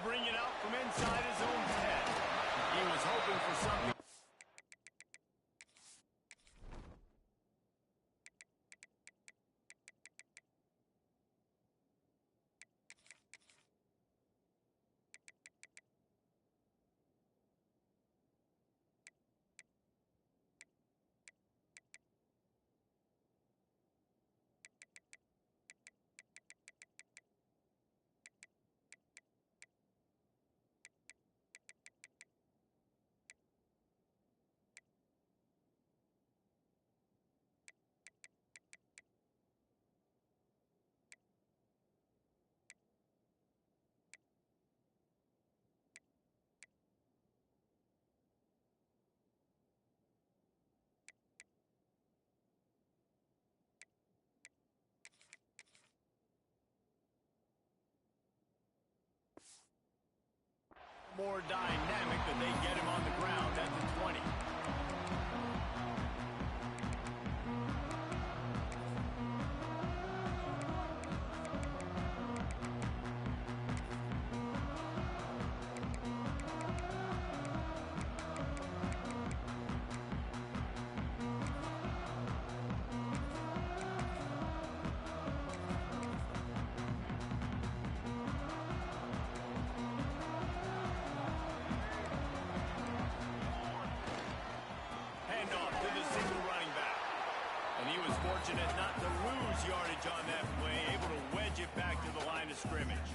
bring it up from inside his own 10. He was hoping for something. More dynamic than they get him on the ground at the 20. Fortunate not to lose yardage on that play, able to wedge it back to the line of scrimmage.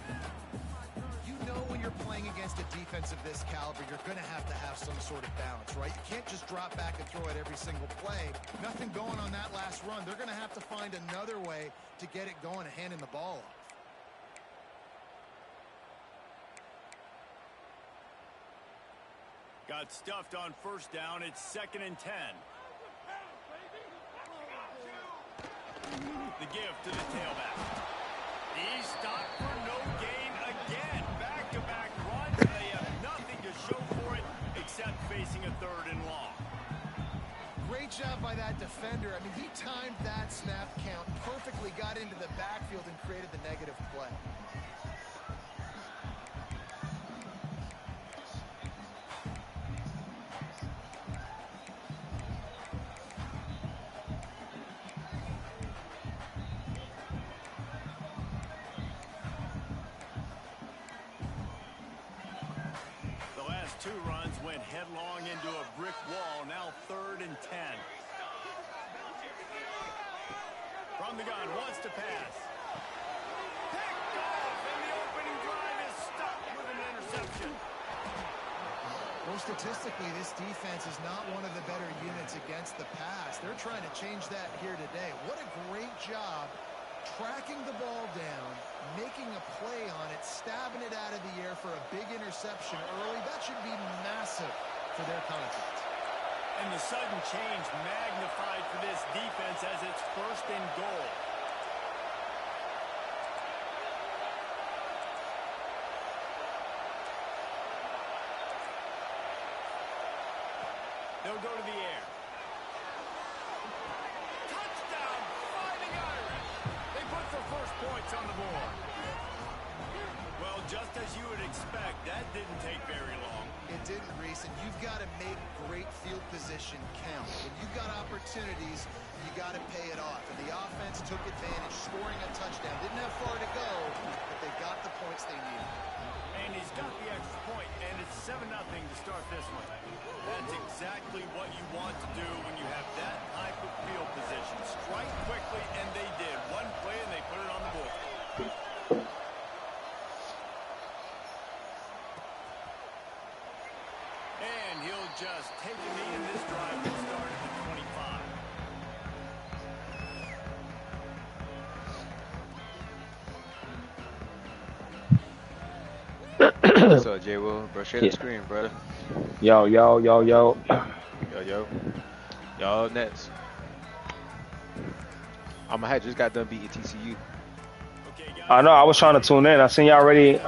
You know when you're playing against a defense of this caliber, you're going to have some sort of balance, right? You can't just drop back and throw it every single play. Nothing going on that last run. They're going to have to find another way to get it going and handing the ball off. Got stuffed on first down. It's 2nd and 10. The give to the tailback. He's stopped for no gain again. Back-to-back runs. They have nothing to show for it except facing a 3rd and long. Great job by that defender. I mean, he timed that snap count perfectly, got into the backfield and created the negative play. Two runs went headlong into a brick wall. Now 3rd and 10. From the gun, wants to pass. Picked off, and the opening drive is stopped with an interception. Well, statistically, this defense is not one of the better units against the pass. They're trying to change that here today. What a great job tracking the ball down, making a play on it, stabbing it out of the air for a big interception early. That should be massive for their confidence. And the sudden change magnified for this defense as it's 1st and goal. They'll go to the air. Touchdown, Fighting Irish. They put the first points on the board. Well, just as you would expect, that didn't take very long. It didn't, Reese, and you've got to make great field position count. When you've got opportunities, you got to pay it off. And the offense took advantage, scoring a touchdown. Didn't have far to go, but they got the points they needed. And he's got the extra point, and it's 7-0 to start this one. That's exactly what you want to do when you have that type of field position. Strike quickly, and they did. One play, and they put it on the board. And he'll just take a knee in this drive that started at 25. What's up, J. Will? Bro, share the screen, brother. Yo. Yo. Y'all next. Just got done beating TCU. I know. I was trying to tune in. I seen y'all already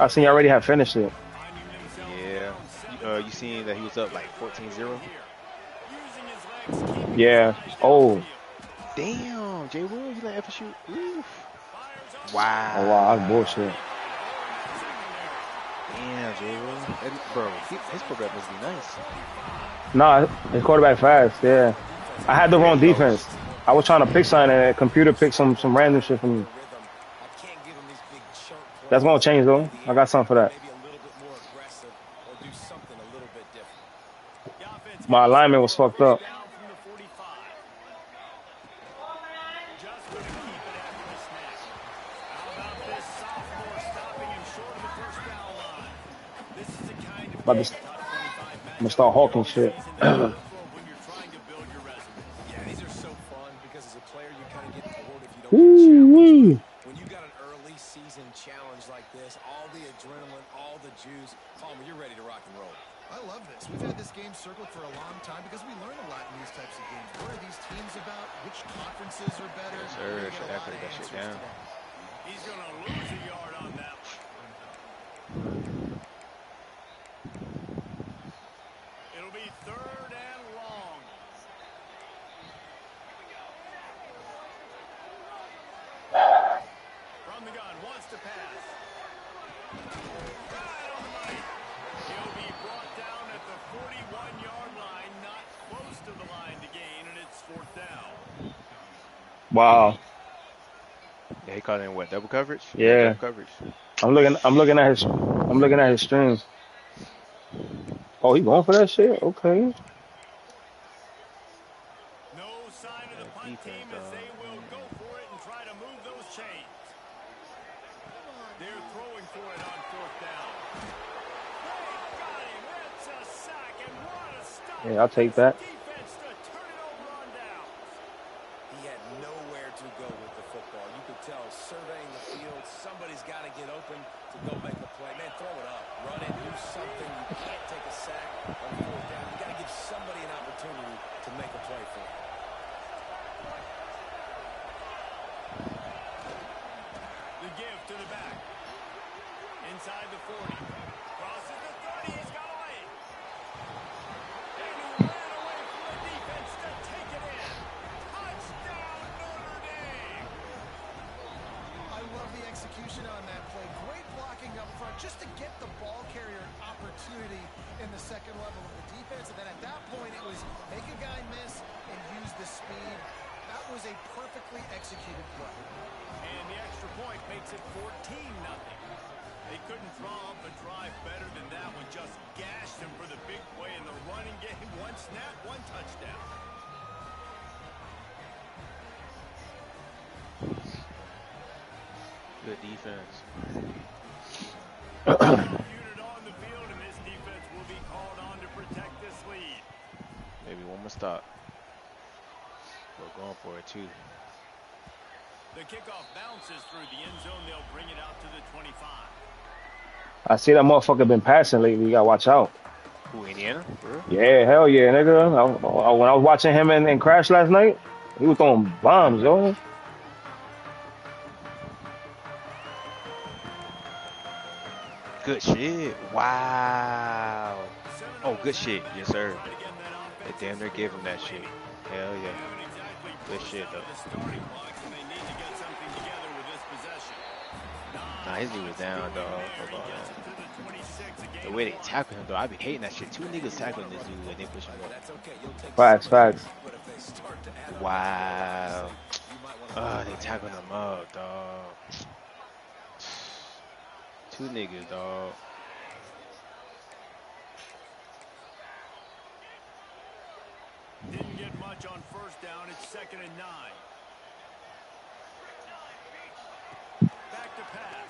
have finished it. Yeah. You seen that he was up like 14-0? Yeah. Oh. Damn, J. Will, you let FSU? Oof. Wow. Oh, wow, that's bullshit. Damn, dude. Bro, his quarterback must be nice. Nah, his quarterback fast. Yeah, I had the There wrong you go. defense. I was trying to pick something, and the computer picked some random shit from me. That's gonna change though. I got something for that. My alignment was fucked up. Just going to keep it after the snap. How about this sophomore stopping him short of the first down line? This is the kind of About game, to, top 25 I'm gonna matchup start early hawking in the shit. season that you look for when you're trying to build your resume. Yeah, these are so fun because as a player, you kind of get bored if you don't get challenged. Woo-wee. When you got an early season challenge like this, all the adrenaline, all the juice, Palmer, you're ready to rock and roll. I love this. We've had this game circled for a long time because we learn a lot in these types of games. What are these teams about? Which conferences are better? Yes, sir. We're gonna get Should a lot have of that shit answers down. today. He's going to lose a yard on that one. It'll be 3rd and long. From the gun, wants to pass. Right on the money. He'll be brought down at the 41-yard line, not close to the line to gain, and it's 4th down. Wow. Yeah, he caught in what? Double coverage? Yeah. Double coverage. I'm looking at his streams. Oh, he going for that shit? Okay. No sign of the That punt team defense, as they will go for it and try to move those chains. They're throwing for it on 4th down. They got him. It's a sack, and what a stop. Yeah, I'll take that. Defense to turn it over on downs. He had nowhere to go with the football. You could tell surveying the field, somebody's got to get open to go make a play. Man, throw it up. Run it. Do something. You can't take a sack on 4th down. You got to give somebody an opportunity to make a play for him. The give to the back. Inside the 40. Crosses the 30. He's got away. And he ran away from the defense to take it in. Touchdown, Notre Dame. I love the execution on that play. Great blocking up front just to get the ball carrier an opportunity in the second level of the defense. And then at that point, it was make a guy miss and use the speed. That was a perfectly executed play. And the extra point makes it 14-0. They couldn't draw up a drive better than that one. Just gashed him for the big play in the running game. One snap, one touchdown. Good defense. Unit on the field, and this defense will be called on to protect this lead. Maybe one more stop. We're going for it too. The kickoff bounces through the end zone. They'll bring it out to the 25. I see that motherfucker been passing lately. You gotta watch out. Who, Indiana? For real? Yeah, hell yeah, nigga. When I was watching him in Crash last night, he was throwing bombs, yo. Good shit. Wow. Oh, good shit. Yes, sir. They damn near gave him that shit. Hell yeah. Good shit, though. Nah, his dude was down, dog. Hold on. The way they tackle him, though, I be hating that shit. 2 niggas tackling this dude and they push him up. Facts. Wow. They tackling him up, dog. 2 niggas, dog. Didn't get much on 1st down. It's 2nd and 9. Back to pass.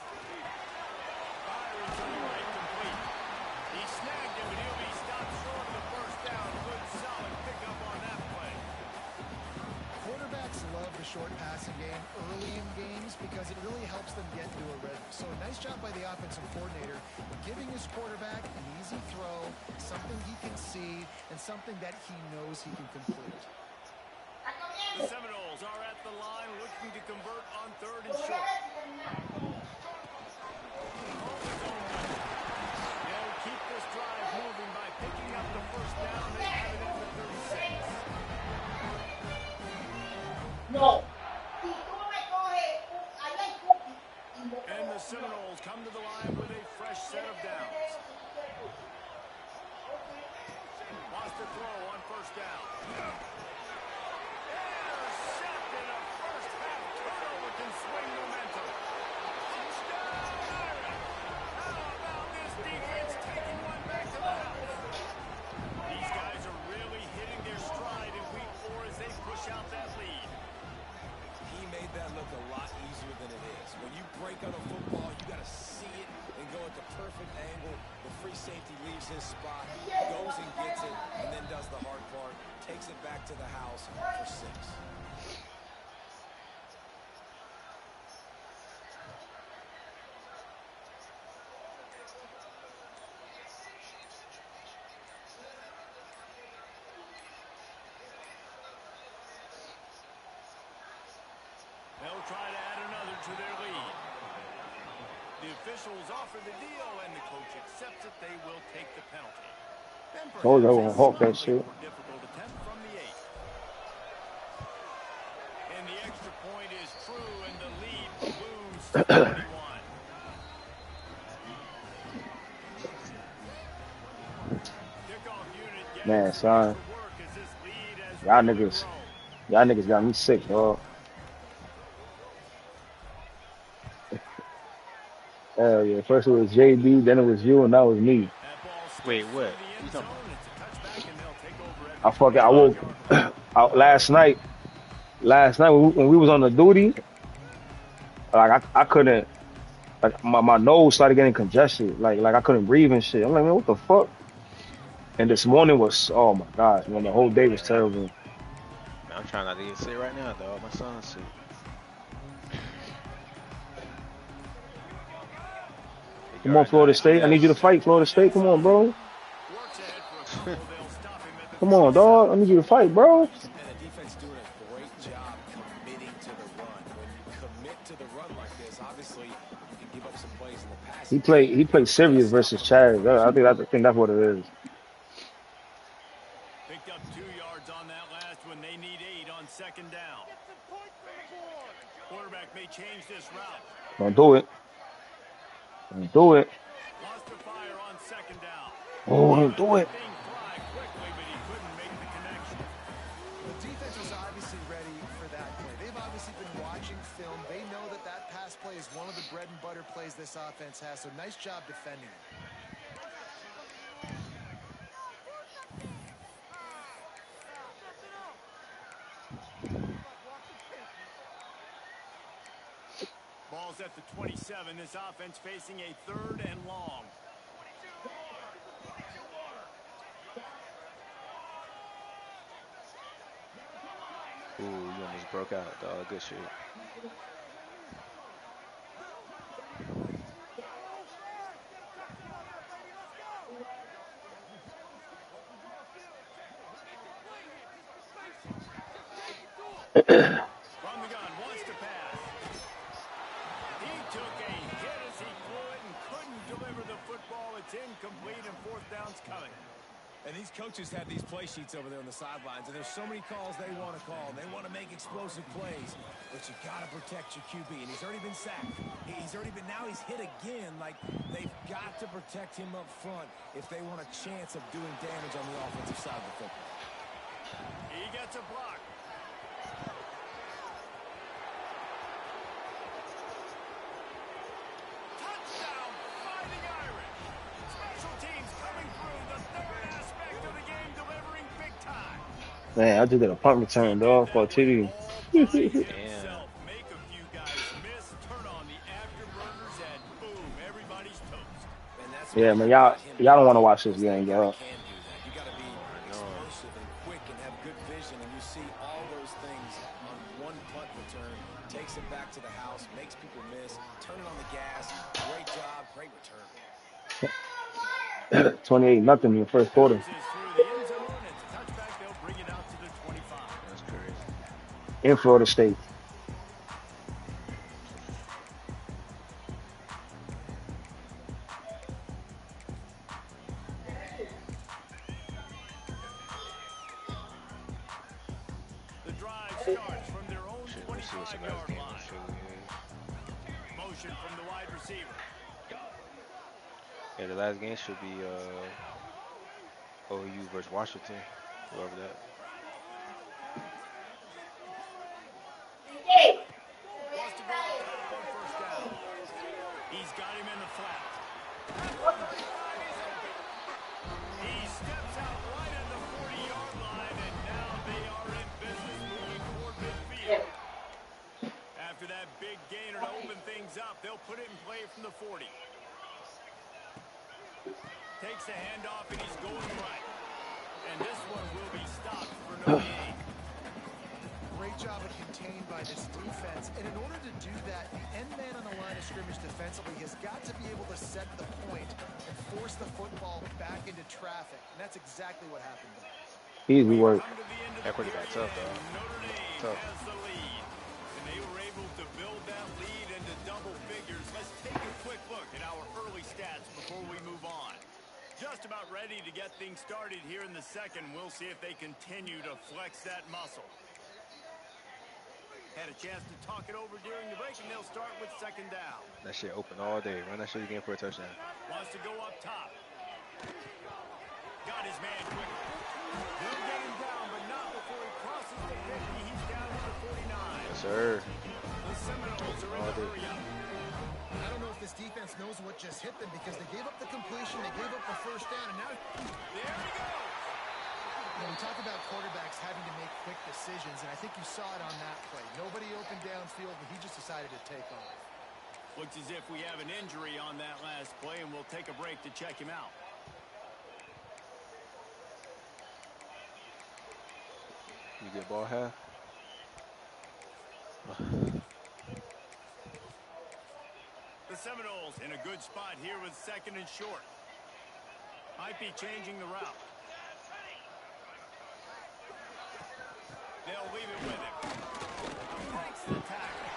Byron's on the right, complete. He snagged him, but he'll be stopped short of the 1st down. Good, solid pickup on that play. Quarterbacks love the short passing game early in games because it really helps them get into a rhythm. So a nice job by the offensive coordinator giving his quarterback an easy throw, something he can see, and something that he knows he can complete. The Seminoles are at the line looking to convert on 3rd and short. They'll keep this drive moving by picking up the 1st down. They have it at the 36. No. And the Seminoles come to the line with a fresh set of downs. first down. Intercepted. A first half turnover can swing momentum. Touchdown, Irish. How about this defense taking one back to the house? These guys are really hitting their stride in week 4 as they push out that lead. He made that look a lot easier than it is. When you break on a football, you got to see it and go at the perfect angle. The free safety leaves his spot, goes and gets it, and then does the hard part, takes it back to the house for 6. They'll try to add another to their lead. The officials offer the deal, and the coach accepts it. They will take the penalty. And Oh, y'all perhaps gonna a hawk that slightly shit. more difficult attempt from the 8. And the extra point is true, and the lead balloons to 21. Kickoff unit getting Man, some son, extra work as this lead has y'all really niggas, grown. y'all niggas got me sick, dog. Hell yeah. First it was JB, then it was you, and now it's me. That ball Wait, skips what? through the You end talking zone. It's a touchback, and they'll take over at I the fucking, I woke 25-yard line. out last night when we was on the duty, like I couldn't, like my nose started getting congested, like I couldn't breathe and shit. I'm like, man, what the fuck? And this morning was, oh my gosh, man, the whole day was terrible. Man, I'm trying not to get sick right now, dog. My son's sick. Hey, Come on, Florida State, I need you to fight, Florida State. Come on, bro. Works ahead for a couple. They'll stop him at the Come on, 27. dog. I need you to fight, bro. And the defense doing a great job committing to the run. When you commit to the run like this, obviously you can give up some plays in the pass. He played serious versus Chad. I think that's what it is. Picked up 2 yards on that last one. They need 8 on second down. Quarterback may change this route. Don't do it. Don't do it. Lost to fire on second down. Oh, He don't let do the it. thing fly quickly, but he couldn't make the connection. The defense was obviously ready for that play. They've obviously been watching film. They know that that pass play is one of the bread and butter plays this offense has, so nice job defending it. Ball's at the 27. This offense facing a 3rd and long. Ooh, you almost broke out, dog. Good shit. From the gun, wants to pass. He took a hit as he threw it and couldn't deliver the football. It's incomplete, and 4th down's coming. And these coaches have these play sheets over there on the sidelines, and there's so many calls they want to call. They want to make explosive plays, but you got to protect your QB, and he's already been sacked. Now he's hit again. Like, they've got to protect him up front if they want a chance of doing damage on the offensive side of the football. He gets a block. Touchdown, Fighting Irish. Special teams coming through. The 3rd aspect of the game, delivering big time. Man, I just did a punt return, dog, for a TD. Damn. Make a few guys miss, turn on the afterburners, and boom, everybody's toast. And that's Yeah, man, y'all don't want to watch this game, y'all. can do that. You got to be explosive and quick and have good vision, and you see all those things on one punt return. Takes it back to the house, makes people miss, turning on the gas. Great job, great return. 28-0 in the first quarter. Bounces through the end zone. It's a touchback. They'll bring it out to the 25. That's crazy. In Florida State. The drive starts from their own Shit, let's see what's the last 25-yard game. line. Motion from the wide receiver. Yeah, the last game should be OU versus Washington. Whoever that. Wants to go up top on first down. He's got him in the flat. He steps out right at the 40-yard line, and now they are in business moving toward midfield. After that big gainer to open things up, they'll put it in play from the 40. Takes a handoff, and he's going right. And this one will be stopped for no gain. Great job of contained by this defense. And in order to do that, the end man on the line of scrimmage defensively has got to be able to set the point and force the football back into traffic. And that's exactly what happened there. Easy work. That pretty bad tough, though. Notre Dame Tough. has the lead. And they were able to build that lead into double figures. Let's take a quick look at our early stats before we move on. Just about ready to get things started here in the second. We'll see if they continue to flex that muscle. Had a chance to talk it over during the break, and they'll start with second down. That shit open all day. Run that shit again for a touchdown. Wants to go up top. Got his man quick. They'll get him down, but not before he crosses the 50. He's down to the 49. Yes, sir. The Seminoles are in the hurry up. I don't know if this defense knows what just hit them because they gave up the completion, they gave up the first down, and now There he goes. when we talk about quarterbacks having to make quick decisions, and I think you saw it on that play. Nobody opened downfield, but he just decided to take off. Looks as if we have an injury on that last play, and we'll take a break to check him out. You get ball half? The Seminoles in a good spot here with second and short. Might be changing the route. They'll leave it with him. Breaks the tackle.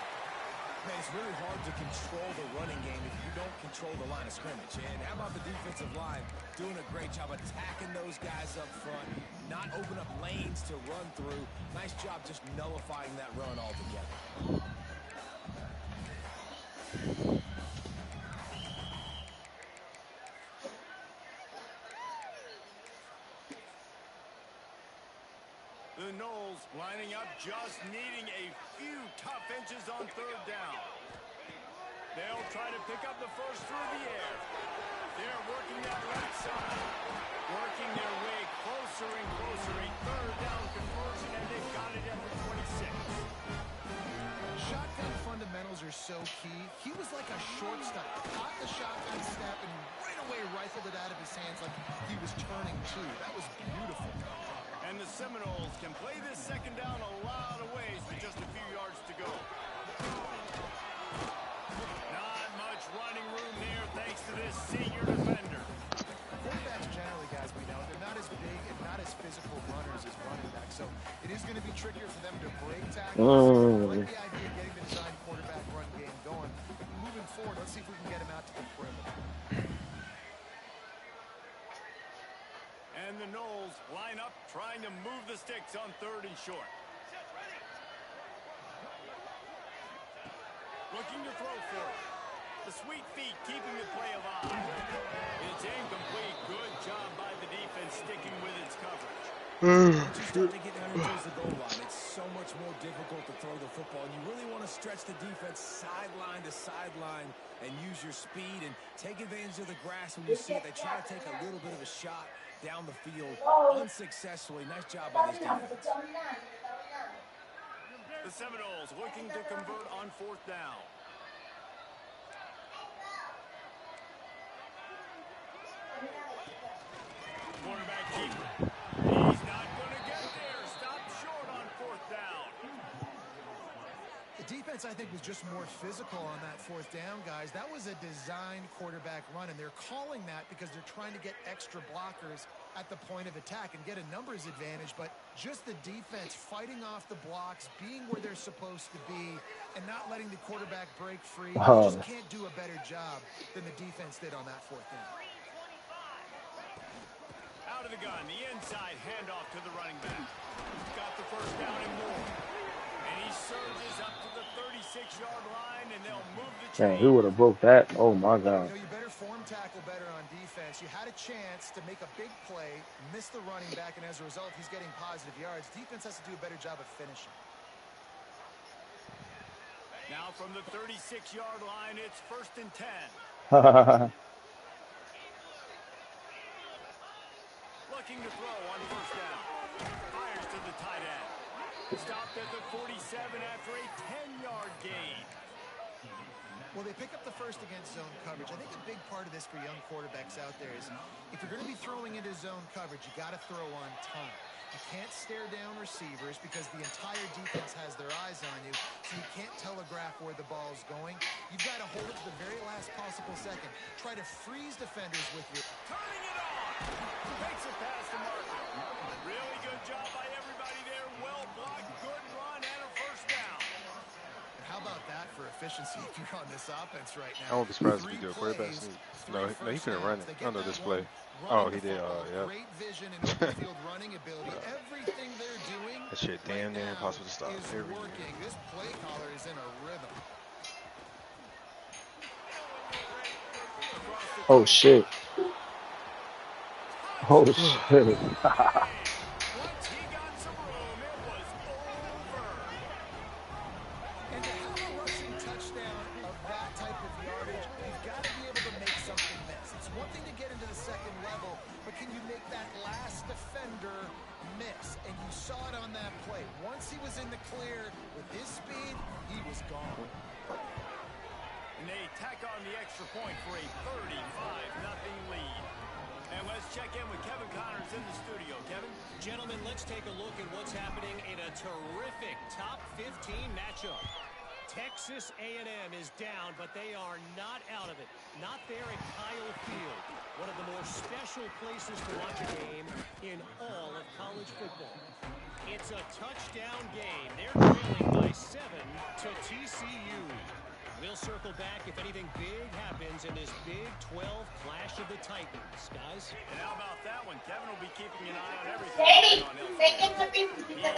Man, it's really hard to control the running game if you don't control the line of scrimmage. And how about the defensive line doing a great job attacking those guys up front, not open up lanes to run through. Nice job just nullifying that run altogether. The Noles lining up, just needing a few tough inches on third down. They'll try to pick up the first through the air. They're working that right side, working their way closer and closer. A third down conversion, and they've got it at the 26. Shotgun fundamentals are so key. He was like a shortstop. Caught the shotgun snap and right away rifled it out of his hands like he was turning too. That was beautiful. And the Seminoles can play this second down a lot of ways with just a few yards to go. Not much running room there thanks to this senior defender. Quarterbacks generally, guys, we know, they're not as big and not as physical runners as running backs. So it is going to be trickier for them to break tackles. I like the idea of getting the design quarterback run game going. Moving forward, let's see if we can get him out to the perimeter. And the Noles line up, trying to move the sticks on third and short. Looking to throw for it. The sweet feet keeping the play alive. It's incomplete. Good job by the defense sticking with its coverage. Once you start to get down towards the goal line, it's so much more difficult to throw the football. And you really want to stretch the defense sideline to sideline and use your speed and take advantage of the grass when you see it. They try to take a little bit of a shot down the field unsuccessfully. Nice job by this defense. The Seminoles looking to convert on fourth down. Quarterback keeper. He's not going to get there. Stop short on fourth down. The defense, I think, was just more physical on that fourth down, guys. That was a designed quarterback run, and they're calling that because they're trying to get extra blockers at the point of attack and get a numbers advantage, but just the defense fighting off the blocks, being where they're supposed to be, and not letting the quarterback break free. You just can't do a better job than the defense did on that fourth down. Out of the gun, the inside handoff to the running back. Got the first down and more. And He surges up to the 36-yard line, and they'll move the Man, chain. he would have broke that. Oh my God. You better form tackle better on defense. You had a chance to make a big play, miss the running back, and as a result, he's getting positive yards. Defense has to do a better job of finishing. Now from the 36-yard line, it's 1st and 10. Looking to throw on 1st down. Fires to the tight end. Stopped at the 47 after a 10-yard gain. Well, they pick up the first against zone coverage. I think a big part of this for young quarterbacks out there is if you're going to be throwing into zone coverage, you got to throw on time. You can't stare down receivers because the entire defense has their eyes on you, so you can't telegraph where the ball's going. You've got to hold it to the very last possible second. Try to freeze defenders with your... Turning it on. Takes it past the marker. Really good job by everybody there. Well blocked, good run, and a 1st down. How about that for efficiency if you're on this offense right now? I won't be surprised if he do a quarterback sneak. No, he couldn't run it. I don't know this play. Oh, he did. Yeah. Great vision and open field running ability. Everything they're doing That shit damn near impossible to stop. is working. This play caller is in a rhythm. Oh shit. Oh shit. Once he got some room, it was over. And to have a rushing touchdown of that type of yardage, you've got to be able to make something miss. It's one thing to get into the second level, but can you make that last defender miss? And you saw it on that play. Once he was in the clear with his speed, he was gone. And they tack on the extra point for a 35-0 lead. And let's check in with Kevin Connors in the studio. Kevin? Gentlemen, let's take a look at what's happening in a terrific top 15 matchup. Texas A&M is down, but they are not out of it. Not there at Kyle Field, one of the more special places to watch a game in all of college football. It's a touchdown game. They're trailing by 7 to TCU. We'll circle back if anything big happens in this Big 12 Clash of the Titans. Guys? And how about that one? Kevin will be keeping an eye on everything going on elsewhere. He is going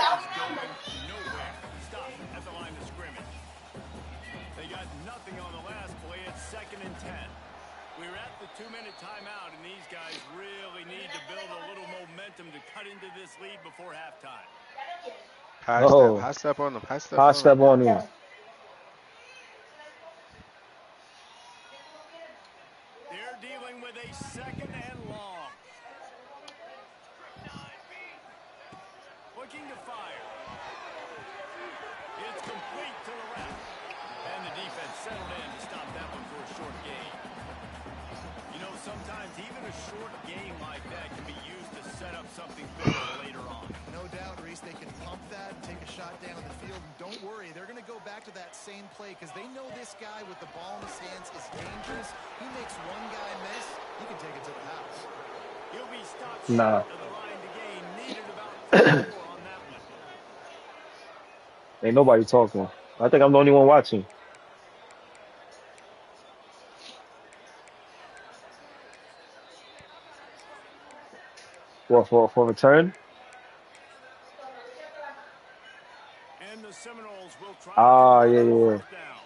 nowhere. Stop at the line of scrimmage. They got nothing on the last play. It's 2nd and 10. We're at the 2-minute timeout, and these guys really need to build a little momentum to cut into this lead before halftime. High step on him. High step on him. They're dealing with a 2nd and long. Looking to fire. It's complete to the left. And the defense settled in to stop that one for a short gain. You know, sometimes even a short game like that can be used to set up something good later on. No doubt, Reese, they can pump that and take a shot down the field. And don't worry, they're going to go back to that same play because they know this guy with the ball in his hands is dangerous. He makes one guy miss, he can take it to the house. He'll be stopped Nah. short of the line to gain. Needed about 4 on that one. Ain't nobody talking. I think I'm the only one watching. What, for return? And the Seminoles will try Ah, to yeah. fourth down.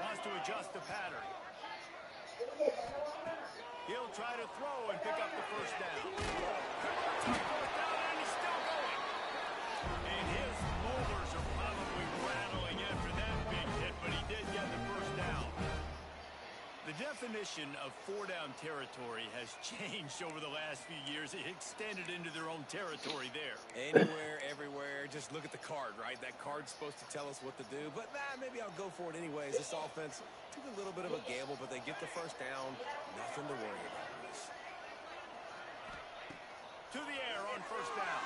Wants to adjust the pattern. He'll try to throw and pick up the 1st down. Converts on 4th down, and he's still going. And his molars are probably rattling after that big hit, but he did get the 1st down. The definition of 4-down territory has changed over the last few years. It extended into their own territory there. Anywhere, everywhere, just look at the card, right? That card's supposed to tell us what to do, but maybe I'll go for it anyways. This offense took a little bit of a gamble, but they get the 1st down. Nothing to worry about. To the air on 1st down.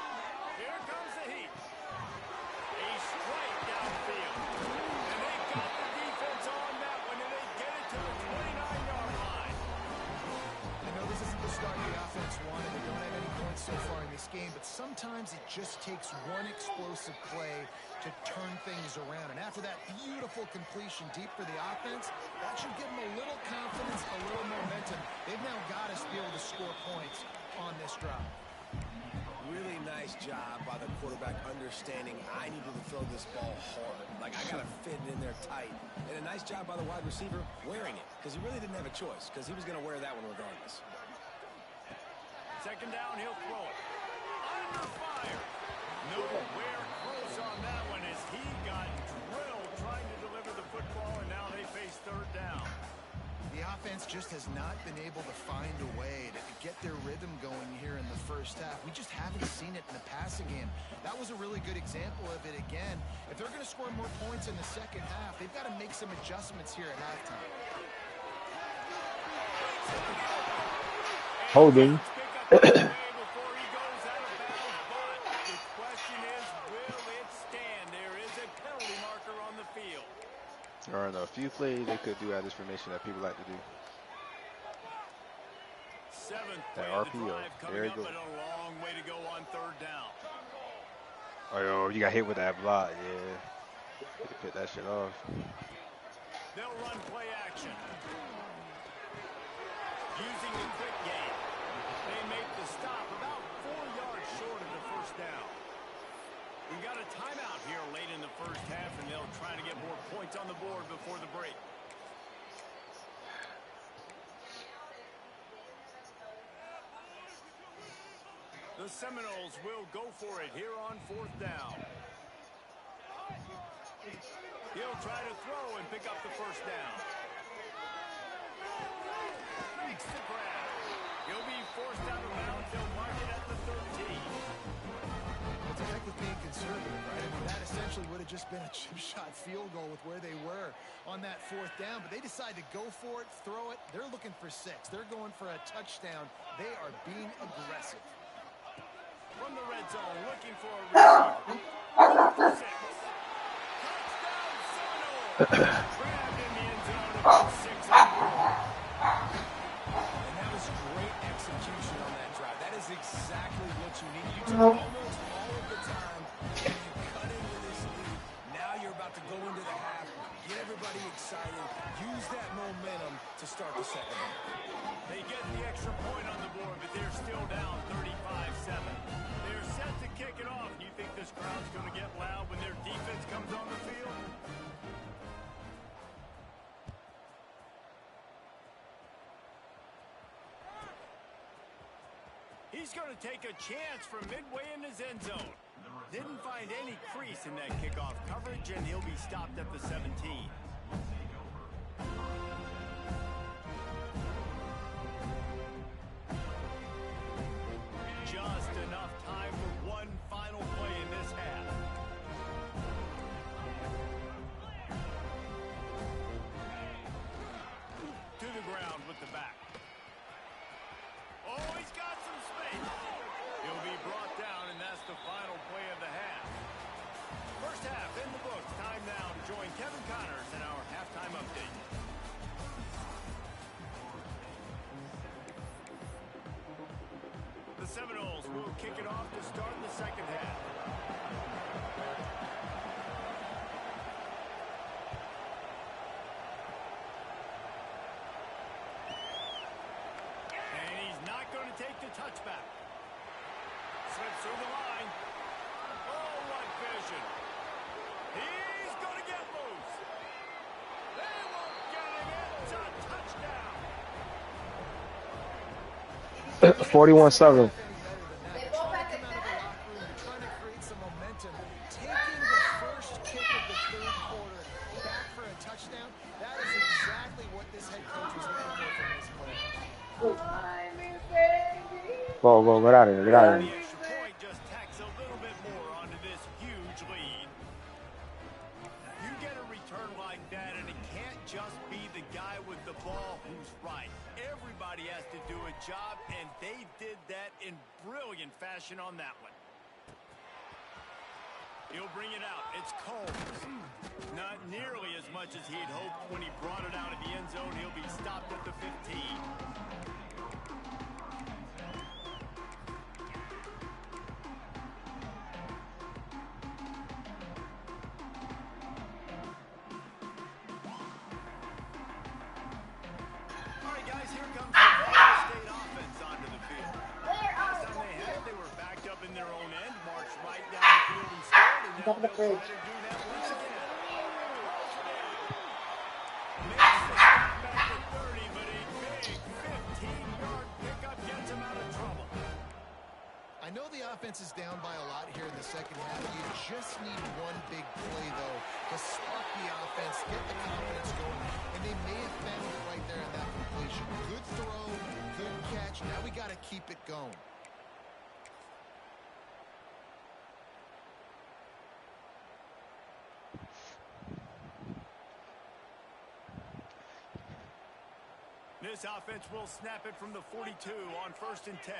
Here comes the heat. A strike downfield. And they got the defense on that one, and they get it to the 29-yard line. I know this isn't the start the offense wanted. They don't have any points so far in this game, but sometimes it just takes one explosive play to turn things around. And after that beautiful completion deep for the offense, that should give them a little confidence, a little momentum. They've now got us to be able to score points on this drive. Really nice job by the quarterback understanding I needed to throw this ball hard. Like, I got to fit it in there tight. And a nice job by the wide receiver wearing it, because he really didn't have a choice, because he was going to wear that one regardless. Second down, he'll throw it. Under fire. Nowhere close on that one as he got drilled trying to deliver the football, and now they face third down. The offense just has not been able to find a way to get their rhythm going here in the first half. We just haven't seen it in the passing game. That was a really good example of it again. If they're going to score more points in the second half, they've got to make some adjustments here at halftime. Holding. Before he goes out of bounds, but the question is, will it stand? There is a penalty marker on the field. There are a few plays they could do out of this formation that people like to do. Seventh That play of the RPO. drive coming There you up, go. but a long way to go on third down. Oh, you got hit with that block. Yeah. Could have picked that shit off. They'll run play action. Using the quick game. They make the stop about 4 yards short of the first down. We got a timeout here late in the first half, and they'll try to get more points on the board before the break. The Seminoles will go for it here on fourth down. He'll try to throw and pick up the first down. Makes the grab. He'll be forced out of bounds. They'll mark it at the 13. What's the heck with being conservative, right? I mean, that essentially would have just been a chip shot field goal with where they were on that fourth down, but they decide to go for it, throw it. They're looking for 6. They're going for a touchdown. They are being aggressive. From the red zone, looking for a receiver. Going for 6. Touchdown, Seminoles. Grabbed in the end zone about 6 on board. And that was great execution on that drive. That is exactly what you need. You took almost all of the time, and you cut into this lead. Now you're about to go into the half, get everybody excited, use that momentum to start the second half. They get the extra point on the board, but they're still down 35-7. They're set to kick it off. Do you think this crowd's going to get loud when their defense comes on the field? He's going to take a chance from midway in his end zone. Didn't find any crease in that kickoff coverage, and he'll be stopped at the 17. Just enough time for one final play in this half. To the ground with the back. Oh, he's got some space. He'll be brought down, and that's the final play of the half. First half in the books. Time now to join Kevin Connors in our halftime update. The Seminoles will kick it off to start the second half. And he's not going to take the touchback. Slips through the line. Oh, what vision. He's going to get loose. They won't get him in. It's a touchdown. 41-7. Trying to create some momentum, taking the first kick of the third quarter back for a touchdown. That is exactly what this head coach was looking for from his player. Go out of here. Get out of The here. extra point just tacks a little bit more onto this huge lead. You get a return like that, and it can't just be the guy with the ball who's right. Everybody has to do a job, and they did that in brilliant fashion on that one. He'll bring it out. It's Combs. Not nearly as much as he'd hoped when he brought it out of the end zone. He'll be stopped at the 15. All right, guys, here comes the Florida State offense onto the field. Last time they had it, they were backed up in their now they'll try to do that once again. Makes the step back to 30, but a big 15-yard pickup gets him out of trouble. I know the offense is down by a lot here in the second half. You just need one big play, though, to spark the offense, get the confidence going, and they may have found it right there in that completion. Good throw, good catch. Now we got to keep it going. This offense will snap it from the 42 on 1st and 10.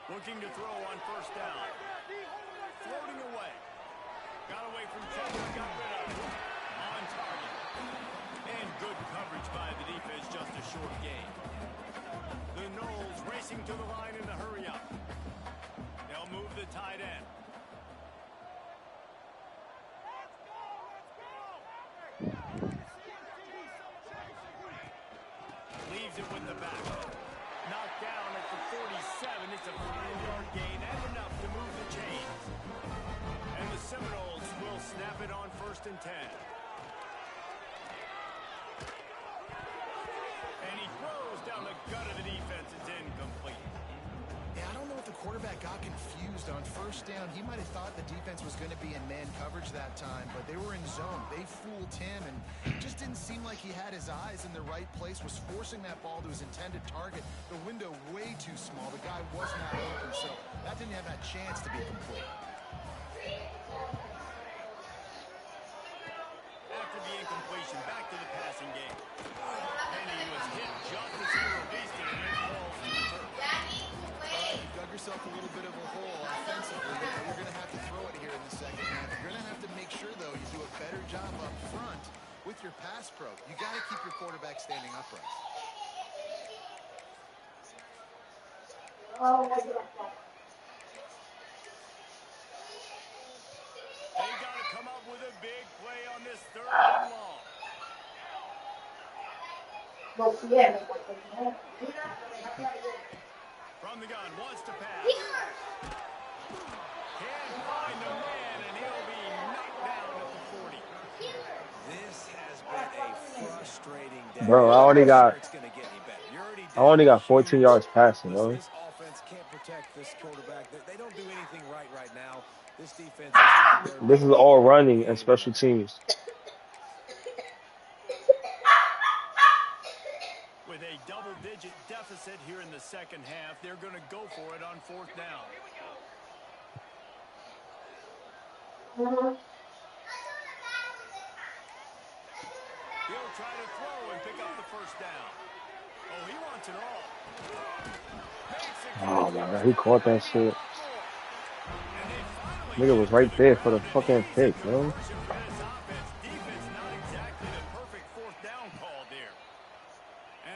Looking to throw on 1st down. Floating away. Got away from trouble, got rid of it. On target. And good coverage by the defense, just a short gain. The Knowles racing to the line in the hurry up. They'll move the tight end. Leaves it with the back. Knocked down at the 47. It's a 5-yard gain and enough to move the chains. And the Seminoles will snap it on 1st and 10. And he throws down the gut of the defense. It's incomplete. Yeah, I don't know if the quarterback got confused on 1st down. He might have thought the defense was going to be in man coverage that time, but they were in zone. They fooled him, and it just didn't seem like he had his eyes in the right place, was forcing that ball to his intended target. The window way too small. The guy was not open, so that didn't have that chance to be complete. After the incompletion, back to the passing game. And he was hit just as he released it, and it falls to the turf. You dug yourself a little bit of a hole offensively. You're going to have to throw it here in the second half. You're going to have to make sure, though, you do a better job up front with your pass pro. You got to keep your quarterback standing upright. They got to come up with a big play on this 3rd and long. From the gun, wants to pass. Can't find the man, and he'll be knocked down at the 40. This has been a frustrating day. Bro, I only got It's gonna get any better. You're already I only down got 14 yards passing, Listen, bro. this offense can't protect this quarterback. They don't do anything right now. This defense is out there. This is all running and special teams. With a double-digit deficit here in the second half, they're going to go for it on 4th down. He'll try to throw and pick up the 1st down. Oh, he wants it all. Oh my god, he caught that shit. And they finally Nigga was right there for the fucking pick, bro. Defense not exactly the perfect 4th down call there.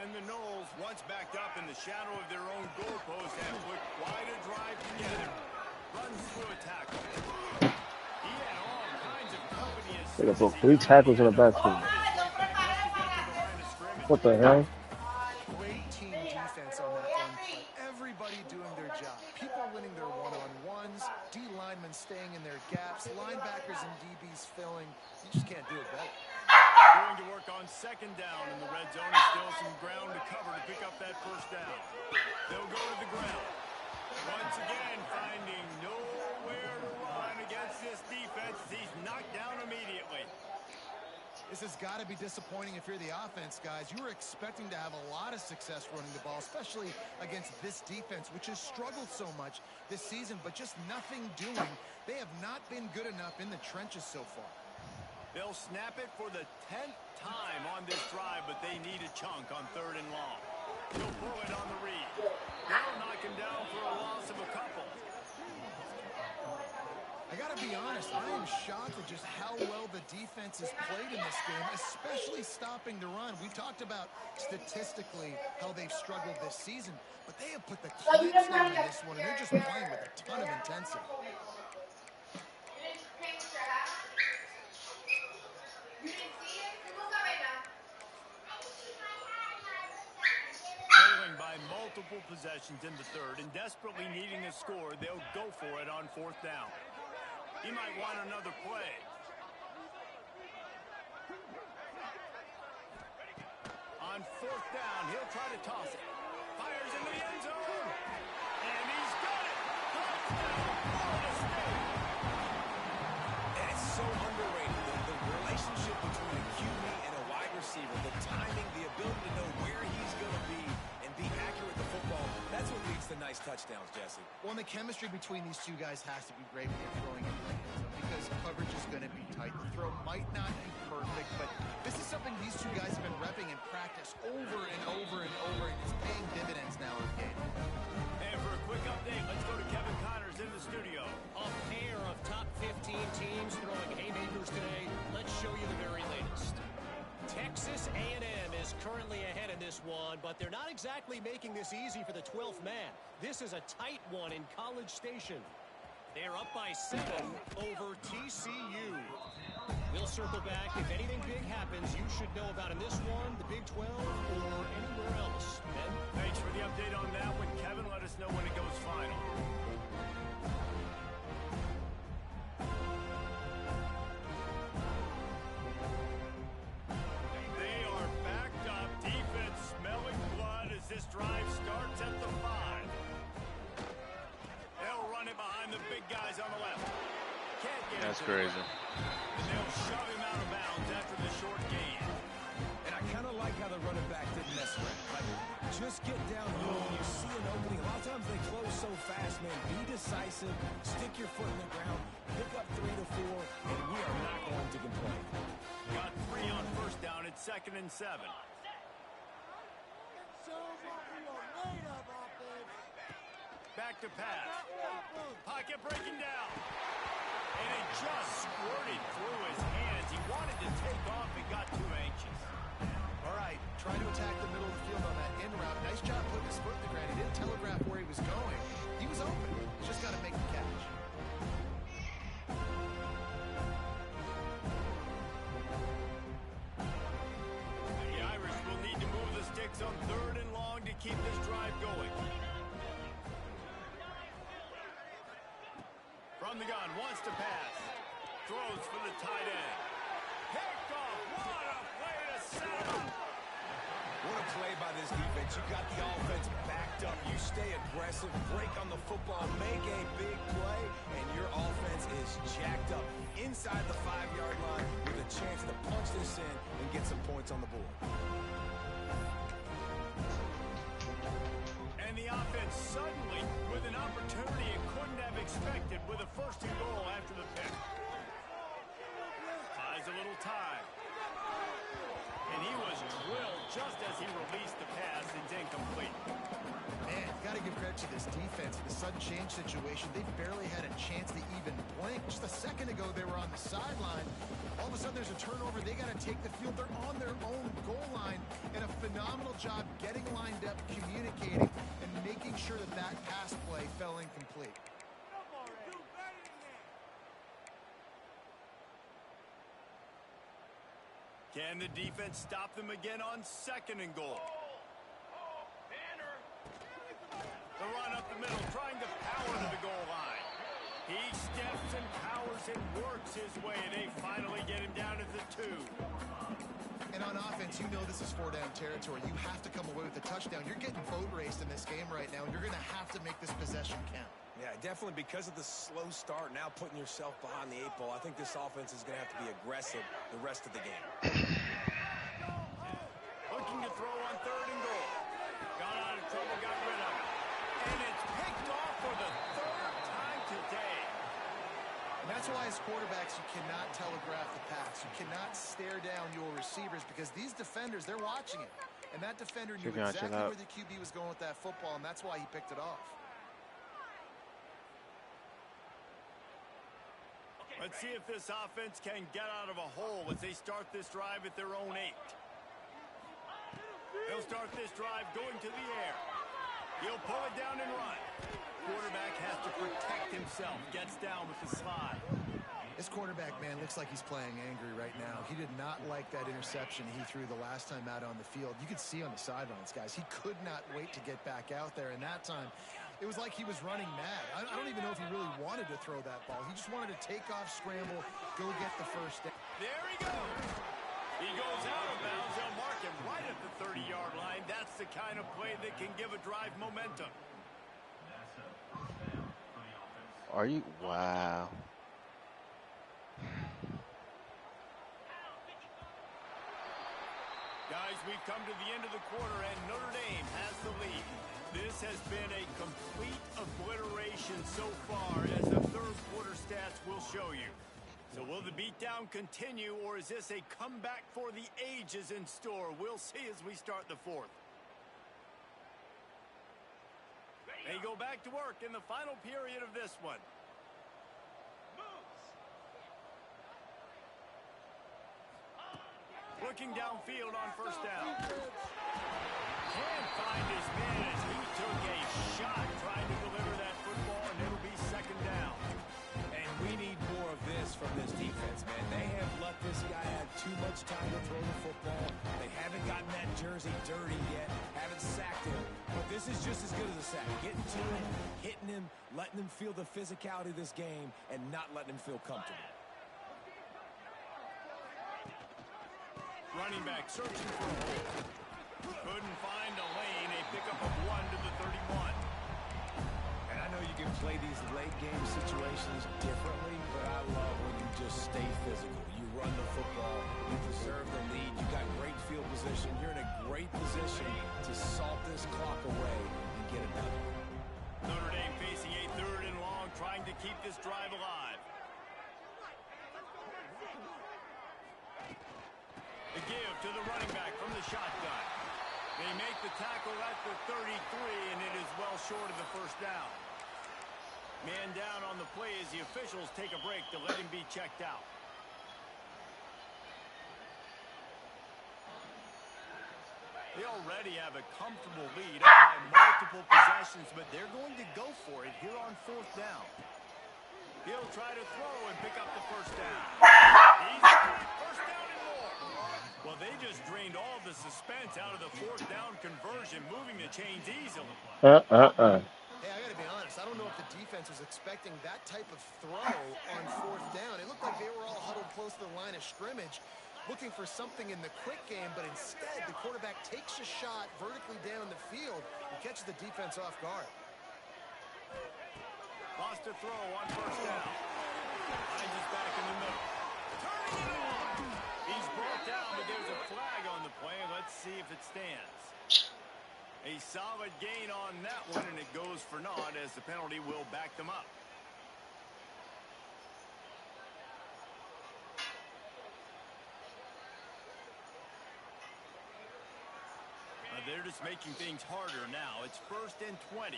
And the Knowles, once backed up in the shadow of their own goalpost, have put quite a drive together. Runs through a tackle. He had all kinds of company as Nigga broke 3 tackles in the backfield. What the hell? Great team defense on that one play. Everybody doing their job. People winning their one-on-ones, D linemen staying in their gaps, linebackers and DBs filling. You just can't do it better. Going to work on 2nd down in the red zone. There's still some ground to cover to pick up that 1st down. They'll go to the ground. Once again, finding nowhere to run against this defense. He's knocked down immediately. This has got to be disappointing if you're the offense, guys. You were expecting to have a lot of success running the ball, especially against this defense, which has struggled so much this season, but just nothing doing. They have not been good enough in the trenches so far. They'll snap it for the 10th time on this drive, but they need a chunk on 3rd and long. He'll throw it on the read. They'll knock him down for a loss of a couple. I got to be honest, I am shocked at just how well the defense has played in this game, especially stopping the run. We talked about statistically how they've struggled this season, but they have put the clamps down in this one, and they're just playing with a ton of intensity. Trailing by multiple possessions in the third and desperately needing a score, they'll go for it on fourth down. He might want another play. On fourth down, he'll try to toss it. Fires into the end zone. And he's got it. Touchdown, Florida State. And it's so underrated. The relationship between a QB and a wide receiver, the timing, the ability to know where he's going to be and be accurate with the football, that's what leads to nice touchdowns, Jesse. Well, and the chemistry between these two guys has to be great when you're throwing in the end zone because coverage is going to be tight. The throw might not be perfect, but this is something these two guys have been repping in practice over and over and over, and it's paying dividends now in the game. And for a quick update, let's go to Kevin Connors in the studio. A pair of top 15 teams throwing haymakers today. Let's show you the very latest. Texas A&M is currently ahead in this one, but they're not exactly making this easy for the 12th man. This is a tight one in College Station. They're up by 7 over TCU. We'll circle back. If anything big happens, you should know about in this one, the Big 12, or anywhere else. Ben? Thanks for the update on that one, Kevin. Let us know when it goes final. They are backed up. Defense smelling blood as this drive starts at the 5. They'll run it behind the big guys on the left. Can't get That's it to the crazy. right. And they'll shove him out of bounds after the short gain. And I kind of like how the running back didn't mess around. Like, just get downhill when you see an opening. A lot of times they close so fast, man. Be decisive, stick your foot in the ground, pick up 3 to 4, and we are not going to complain. Got 3 on first down. It's 2nd and 7. Back to pass. Pocket breaking down. And it just squirted through his hands. He wanted to take off and got too anxious. All right, trying to attack the middle of the field on that in route. Nice job putting his foot in the ground. He didn't telegraph where he was going. He was open. He's just got to make the catch. The Irish will need to move the sticks on 3rd and long to keep this drive going. From the gun, wants to pass. Throws for the tight end. Picked off. What a play to set him up. What a play by this defense. You got the offense backed up. You stay aggressive, break on the football, make a big play, and your offense is jacked up inside the 5-yard line with a chance to punch this in and get some points on the board. And the offense suddenly with an opportunity it couldn't have expected with a 1st and goal after the pick. Buys a little time. And he was drilled just as he released the pass. It's incomplete. Man, you got to give credit to this defense. In a sudden change situation, they barely had a chance to even blink. Just a second ago, they were on the sideline. All of a sudden, there's a turnover. They got to take the field. They're on their own goal line. And a phenomenal job getting lined up, communicating, and making sure that that pass play fell incomplete. Can the defense stop them again on 2nd and goal? The run up the middle, trying to power to the goal line. He steps and powers and works his way, and they finally get him down at the 2. And on offense, you know this is 4-down territory. You have to come away with a touchdown. You're getting boat raced in this game right now, and you're going to have to make this possession count. Yeah, definitely because of the slow start, now putting yourself behind the 8 ball, I think this offense is going to have to be aggressive the rest of the game. Looking to throw on 3rd and goal. Got out of trouble, got rid of it. And it's picked off for the 3rd time today. And that's why as quarterbacks, you cannot telegraph the pass. You cannot stare down your receivers because these defenders, they're watching it. And that defender knew exactly where the QB was going with that football, and that's why he picked it off. Let's see if this offense can get out of a hole as they start this drive at their own 8. They'll start this drive going to the air. He'll pull it down and run. Quarterback has to protect himself. Gets down with the slide. This quarterback, man, looks like he's playing angry right now. He did not like that interception he threw the last time out on the field. You could see on the sidelines, guys, he could not wait to get back out there. And that time, it was like he was running mad. I don't even know if he really wanted to throw that ball. He just wanted to take off, scramble, go get the first down. There he goes. He goes out of bounds. They'll mark him right at the 30-yard line. That's the kind of play that can give a drive momentum. Are you? Wow. Guys, we've come to the end of the quarter, and Notre Dame has the lead. This has been a complete obliteration so far, as the third quarter stats will show you. So will the beatdown continue, or is this a comeback for the ages in store? We'll see as we start the fourth. They go back to work in the final period of this one. Looking downfield on first down. Can't find his man as he took a shot trying to deliver that football, and it'll be second down. And we need more of this from this defense, man. They have let this guy have too much time to throw the football. They haven't gotten that jersey dirty yet, haven't sacked him. But this is just as good as a sack. Getting to him, hitting him, letting him feel the physicality of this game, and not letting him feel comfortable. Running back searching for a hole. Couldn't find a lane. A pickup of 1 to the 31. And I know you can play these late game situations differently, but I love when you just stay physical. You run the football, you preserve the lead, you got great field position. You're in a great position to salt this clock away and get it done. Notre Dame facing a third and long, trying to keep this drive alive. The give to the running back from the shotgun. They make the tackle at the 33, and it is well short of the first down. Man down on the play as the officials take a break to let him be checked out. They already have a comfortable lead by multiple possessions, but they're going to go for it here on fourth down. He'll try to throw and pick up the first down. He's first down and more. Well, they just drained all the suspense out of the fourth down conversion, moving the chains easily. Hey, I got to be honest. I don't know if the defense was expecting that type of throw on fourth down. It looked like they were all huddled close to the line of scrimmage, looking for something in the quick game, but instead the quarterback takes a shot vertically down the field and catches the defense off guard. Lost a throw on first down. Finds his back in the middle. Turning it on. He's brought down, but there's a flag on the play. Let's see if it stands. A solid gain on that one, and it goes for naught as the penalty will back them up. They're just making things harder now. It's 1st and 20.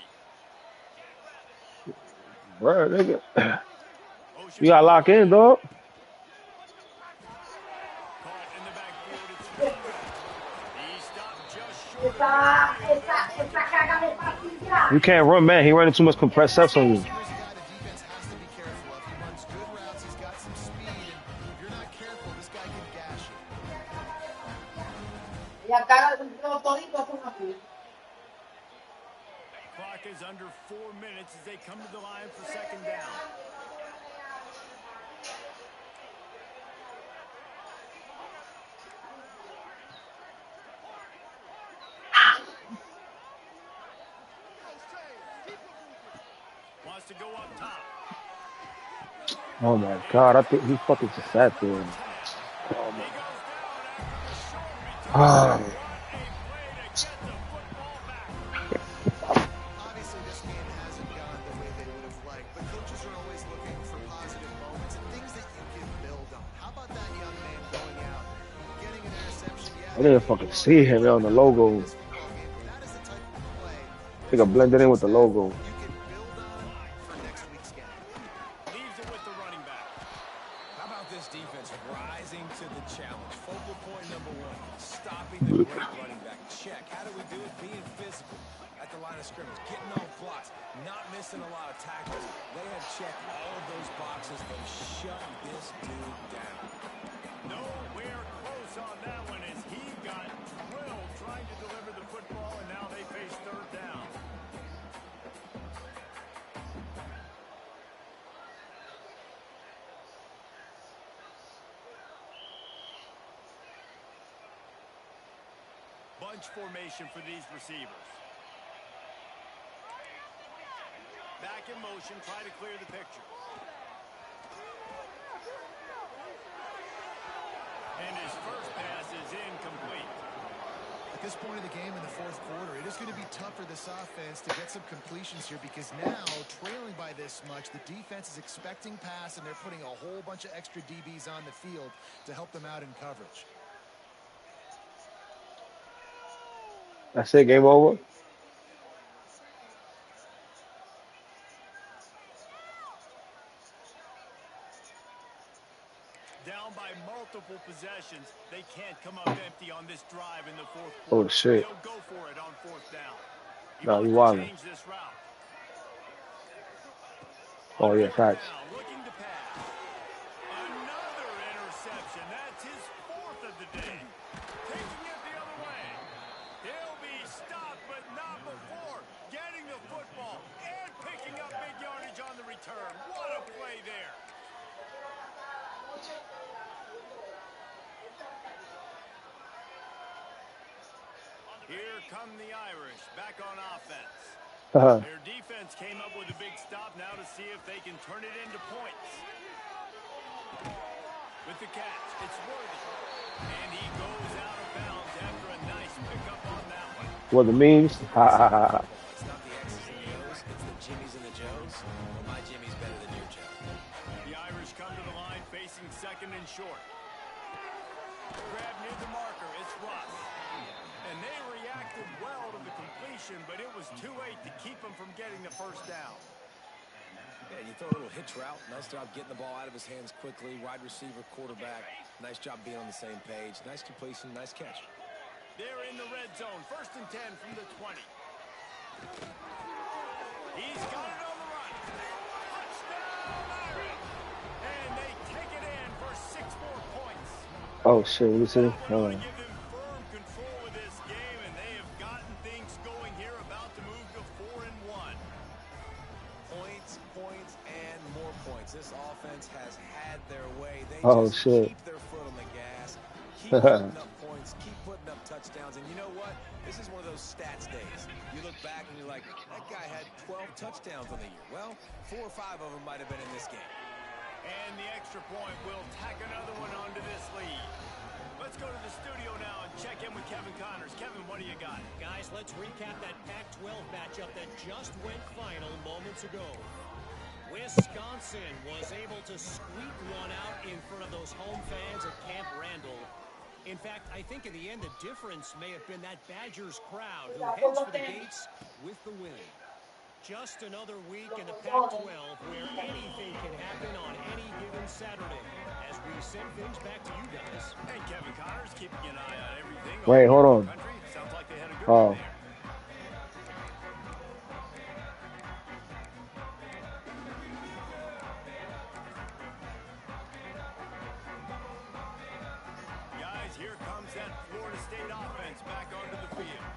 Bro, nigga. You gotta lock in, dog. Caught in the backfield. It's he stopped just short. You can't run, man. He running too much compressed steps on you. Here's a guy the defense has to be careful of. He runs good routes. He's got some speed, and if you're not careful, this guy can gash you. Clock is under 4 minutes as they come to the line for second down. Wants to go up top. Oh my god, I think he fucking just sat there. Oh my. Oh. Obviously, this game hasn't gone the way they would have liked, but coaches are always looking for positive moments and things that you can build on. How about that young man going out, getting an interception? I didn't fucking see him on the logo. That is the type of play I think I blended in with the logo. you can build on for next week's game. Leaves it with the running back. How about this defense rising to the challenge? Focal point number one, stopping the great running back. Check. How do we do it? Being physical at the line of scrimmage, getting off block. blocks, not missing a lot of tackles. They have checked all of those boxes and shut this dude down. Nowhere close on that one as he got drilled trying to deliver the football, and now they face third down. Bunch formation for these receivers. Back in motion, try to clear the picture. And his first pass is incomplete. At this point of the game in the fourth quarter, it is going to be tough for this offense to get some completions here because now, trailing by this much, the defense is expecting pass, and they're putting a whole bunch of extra DBs on the field to help them out in coverage. That's it, game over. Down by multiple possessions. They can't come up empty on this drive in the fourth Oh quarter. shit. They'll go for it on fourth down. He No, you wants to wildin'. change this route. Oh On yeah, fourth facts. down, looking to pass. Another interception. That's his fourth of the day. Taking it the other way. He'll be stopped, but not before getting the football and picking up big yardage on the return. What a play there. Here come the Irish back on offense. Their defense came up with a big stop now to see if they can turn it into points. With the catch, it's Worthy. And he goes out of bounds after a nice pickup on that one. What the memes? Ha ha ha. It's not the X's and the O's, it's the Jimmies and the Joes. Well, my Jimmy's better than your Joe. The Irish come to the line facing second and short. Grab near the marker, it's Russ. And they reacted well to the completion, but it was too late to keep them from getting the first down. Yeah, you throw a little hitch route. Nice job getting the ball out of his hands quickly. Wide receiver, quarterback. Nice job being on the same page. Nice completion, nice catch. They're in the red zone. First and 10 from the 20. He's got it on the run. Touchdown, Irish. And they take it in for 6 more points. Oh shit, you see? Give them firm control of this game, and they have gotten things going here, about to move to 4-1. Points, points, and more points. This offense has had their way. They Oh just shit. keep their foot on the gas, keep putting up points, keep putting up touchdowns. And you know what? This is one of those stats days. You look back and you're like, that guy had 12 touchdowns on the year. Well, 4 or 5 of them might have been in this game. And the extra point will tack another one onto this lead. Let's go to the studio now and check in with Kevin Connors. Kevin, what do you got? Guys, let's recap that Pac-12 matchup that just went final moments ago. Wisconsin was able to squeak one out in front of those home fans at Camp Randall. In fact, I think in the end, the difference may have been that Badgers crowd who heads for the gates with the win. Just another week in the Pac-12 where anything can happen on any given Saturday. As we send things back to you guys. Hey, Kevin Connors, keeping an eye on everything. Wait, hold on. Country. Sounds like they had a good Oh. one there. Guys, here comes that Florida State offense back onto the field.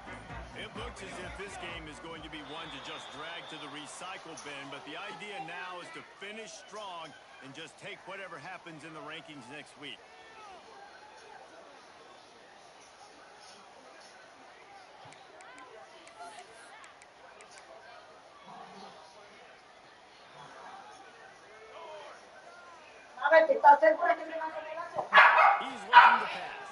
It looks as if this game is going to be one to just drag to the recycle bin, but the idea now is to finish strong and just take whatever happens in the rankings next week. He's looking to pass.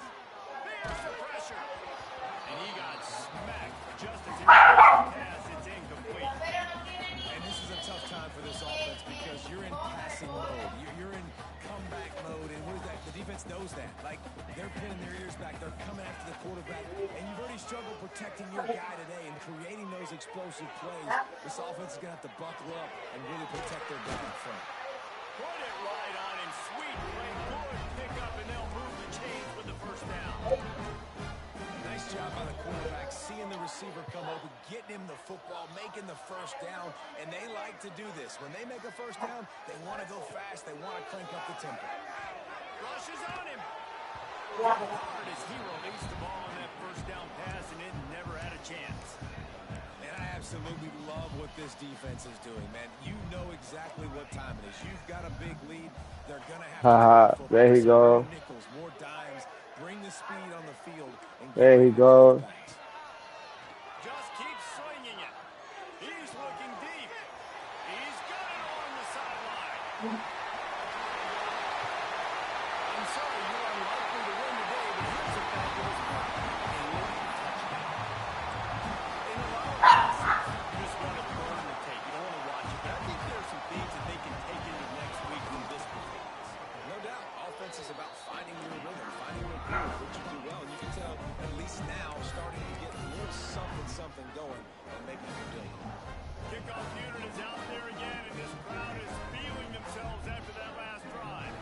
There's the pressure. And he got smacked just as he was to pass. It's incomplete. And this is a tough time for this offense because you're in passing mode. You're in comeback mode. And what is that? The defense knows that. Like, they're pinning their ears back. They're coming after the quarterback. And you've already struggled protecting your guy today and creating those explosive plays. This offense is going to have to buckle up and really protect their guy in front. Put it right on him. Sweet play. Good pickup, and they'll move the chains with the first down. Nice job by the quarterback, seeing the receiver come open, getting him the football, making the first down, and they like to do this. When they make a first down, they want to go fast. They want to crank up the tempo. Rushes on him. His hero released the ball on that first down pass, and it never had a chance. And I absolutely love what this defense is doing, man. You know exactly what time it is. You've got a big lead. They're going to have to there he go. more nickels, more dimes, bring the speed on the field. And There he go. Just keep swinging it. He's looking deep. He's got it on the sideline. I'm sorry, you're unlikely to win the day, but here's a fabulous play. In a lot of cases, you just want to throw in the tape. You don't want to watch it. But I think there are some things that they can take into next week from this performance. No doubt. Offense is about finding your rhythm, finding your groove, what you do well. And you can tell, at least now, starting to get a little something going and maybe you're doing it. Kickoff unit is out there again, and this crowd is feeling themselves after that last drive.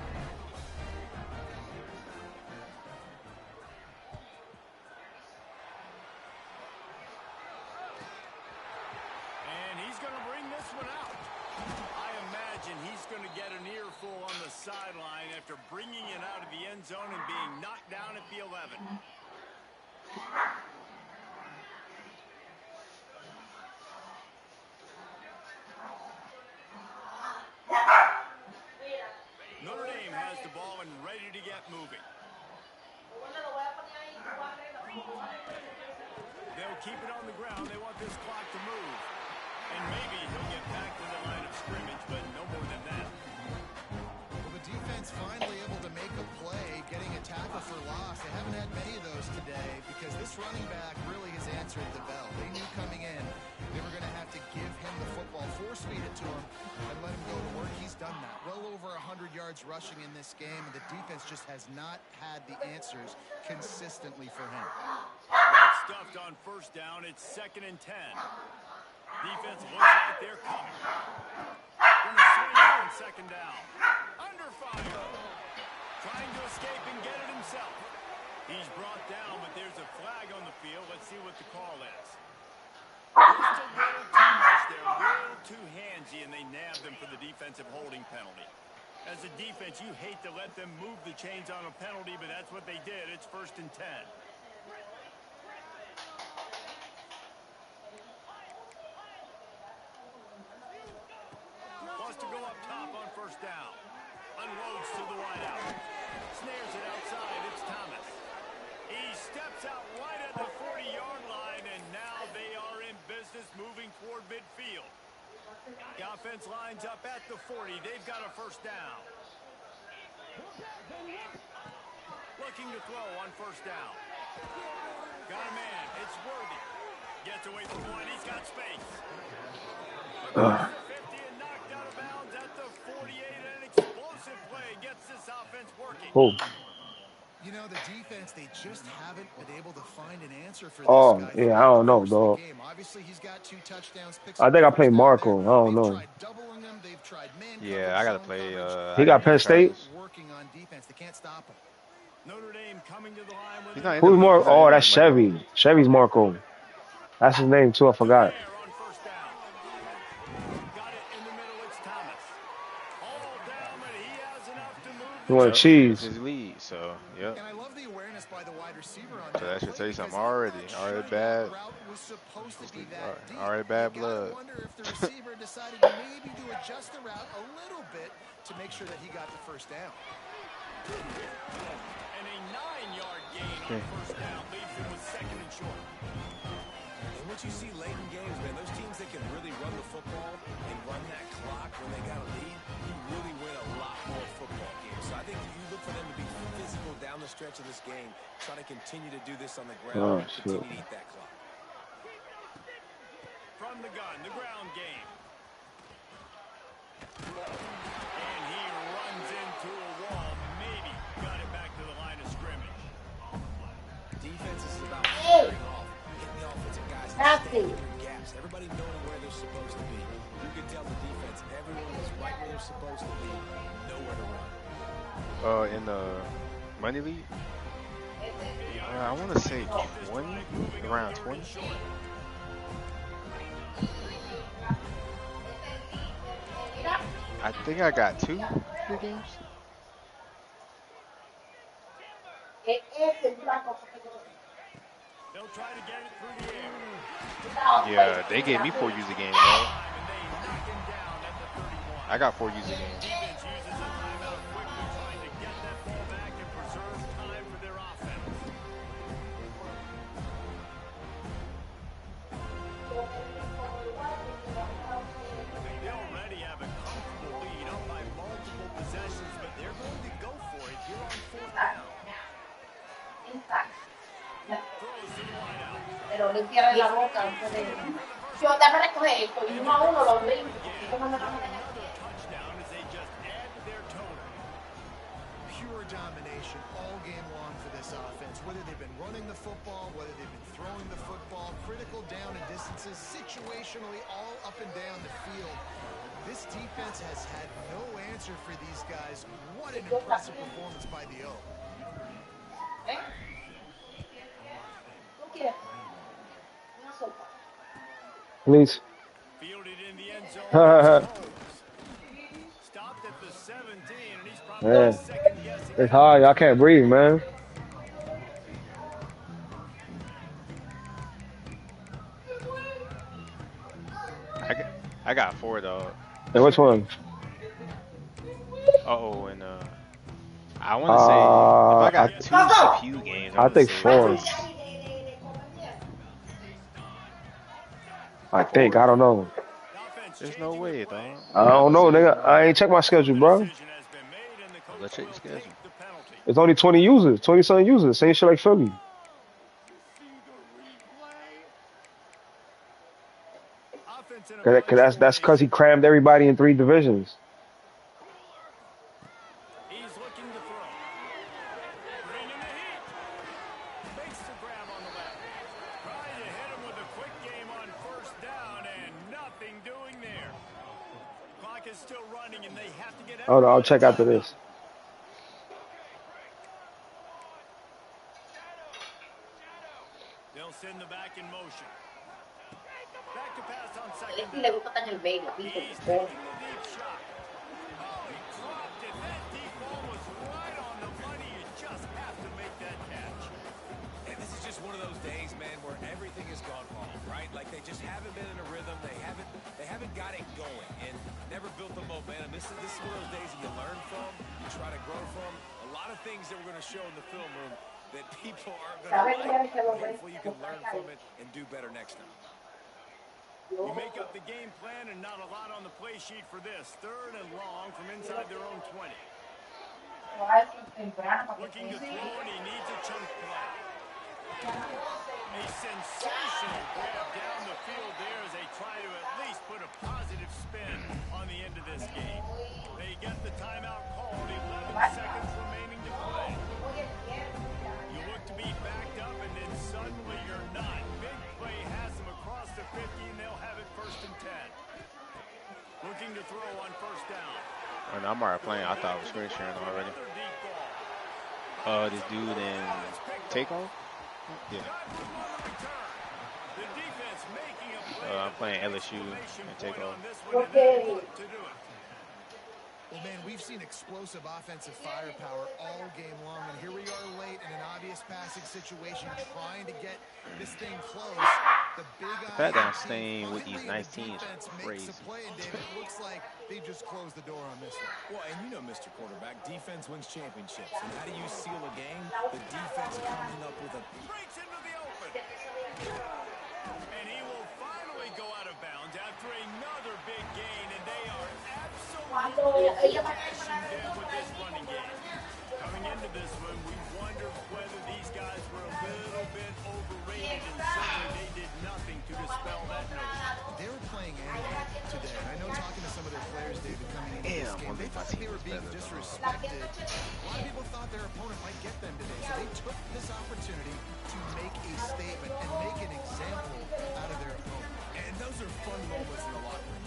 And he's going to bring this one out. I imagine he's going to get an earful on the sideline after bringing it out of the end zone and being knocked down at the 11. Notre Dame has the ball and ready to get moving. They'll keep it on the ground. They want this clock to move. And maybe he'll get back to the line of scrimmage, but no more than that. Well, the defense finally able to make a play, getting a tackle for loss. They haven't had many of those today because this running back really has answered the bell. They knew coming in they were going to have to give him the football, force-feed it to him, and let him go to work. He's done that. Well over 100 yards rushing in this game, and the defense just has not had the answers consistently for him. Got stuffed on first down. It's 2nd and 10. Defense looks like they're coming. Going to swing it on 2nd down. Under fire. Trying to escape and get it himself. He's brought down, but there's a flag on the field. Let's see what the call is. Just a little too much there, a little too handsy, and they nabbed them for the defensive holding penalty. As a defense, you hate to let them move the chains on a penalty, but that's what they did. It's 1st and 10. Wants to go up top on 1st down. Unloads to the wideout. Snares it outside. It's Thomas. He steps out right at the 40-yard line, and now they are in business moving toward midfield. The offense lines up at the 40. They've got a 1st down. Looking to throw on 1st down. Got a man. It's Worthy. Gets away from one. He's got space. 50 and knocked out of bounds at the 48. An explosive play gets this offense working. Oh. You know, the defense, they just haven't been able to find an answer for this guy. Yeah, I don't know, dog. Obviously, he's got 2 touchdowns. I think I played Marco. I don't know. Yeah, I got to play. He got Penn State? Working on defense. They can't stop him. Notre Dame coming to the line with He's not in Who's the- Marco? Oh, that's Chevy. Chevy's Marco. That's his name, too. I forgot. on 1st down. Got it in the middle. It's Thomas. All down, but he has enough to move. He wanted cheese. His lead, so, yep. And I love the awareness by the wide receiver on So that should tell you something because already. I'm not Already sure bad. that route was supposed to be that deep. Already bad You gotta blood. wonder if the receiver decided maybe to adjust the route a little bit to make sure that he got the 1st down. And a 9-yard gain on 1st down leaves him with 2nd and short. And what you see late in games, man, those teams that can really run the football and run that clock when they got a lead, you really win a lot more football games. So I think you look for them to be physical down the stretch of this game, try to continue to do this on the ground and continue to eat that clock. From the gun, the ground game. And he runs into a wall. Maybe got it back to the line of scrimmage. Defense is about firing off, getting the offensive guys to stay in their gaps. Everybody knowing where they're supposed to be. You can tell the defense, everyone is right where they're supposed to be, nowhere to run. In the money league? I want to say 20, around 20. I think I got 2 good games. They'll try to get it through the air. Yeah, they gave me 4 user games, bro. And they knock him down at the 31. I got 4 user games. Defense uses a timeout quickly, trying to get that ball back and preserve time for their offense. They already have a comfortable lead, up by multiple possessions, but they're going to go for it here on 4th down. Throws to the wideout. Pero le cierre la boca antes de... Yo te recoger esto y 1-1 los brinco. Touchdown as they just add to their total. Pure domination all game long for this offense. Whether they've been running the football, whether they've been throwing the football, critical down and distances, situationally all up and down the field. This defense has had no answer for these guys. What an impressive performance by the O. Please. Fielded in the end zone. Stopped at the 17, and he's probably Man, second guessing. it's hard. I can't breathe, man. I got 4 though. Hey, which one? Uh-oh, and I want to say if I got 2 CPU games, I think 4. I think. I don't know. There's no way, dog. I don't know, nigga. I ain't check my schedule, bro. Let's check the schedule. It's only 20 users, 20-something users. Same shit like Philly. Cause that's cause he crammed everybody in 3 divisions. He's looking to throw. Bringing the heat. Makes the grab on the left. Trying to hit him with a quick game on 1st down, and nothing doing there. Clock is still running, and they have to get out. Hold on, I'll check after this. They'll send the back in motion. Back to pass on A second. le gusta tan el bello, pico, He's pico. taking the deep shot. Oh, he dropped it. That deep ball was right on the money. You just have to make that catch. And this is just one of those days, man, where everything has gone wrong, right? Like they just haven't been in a rhythm. They haven't got it going and never built the momentum. This is one of those days that you learn from, you try to grow from. A lot of things that we're going to show in the film room that people aren't going to like. Hopefully you can learn from it and do better next time. You make up the game plan and not a lot on the play sheet for this. 3rd and long from inside their own 20. Looking to throw, and he needs a chunk play. A sensational grab down the field there as they try to at least put a positive spin on the end of this game. They get the timeout called, 11 seconds remaining to play. You look to be backed up, and then suddenly you're not. Big play has them across the 50, and they'll have it 1st and 10. Looking to throw on 1st down. And I'm already playing. I thought it was screen sharing already. This dude in Takeoff? Yeah. I'm playing LSU and Takeoff. Well, man, we've seen explosive offensive firepower all game long, and here we are late in an obvious passing situation trying to get this thing close. The big Pat down staying with these nice teams. Crazy. It looks like they just closed the door on this one. Well, and you know, Mr. Quarterback, defense wins championships. And how do you seal a game? The defense coming up with a... Breaks into the open. And he will finally go out of bounds after another big gain, and they are absolutely cashing in with this running game. Coming into this one, we wondered whether these guys were a little bit overrated, and certainly they did nothing to dispel that notion. They were playing anyway today. I know talking to some of their players, David, coming into this game, they thought they were being disrespected. A lot of people thought their opponent might get them today, so they took this opportunity to make a statement and make an example out of their opponent. And those are fun moments in the locker room.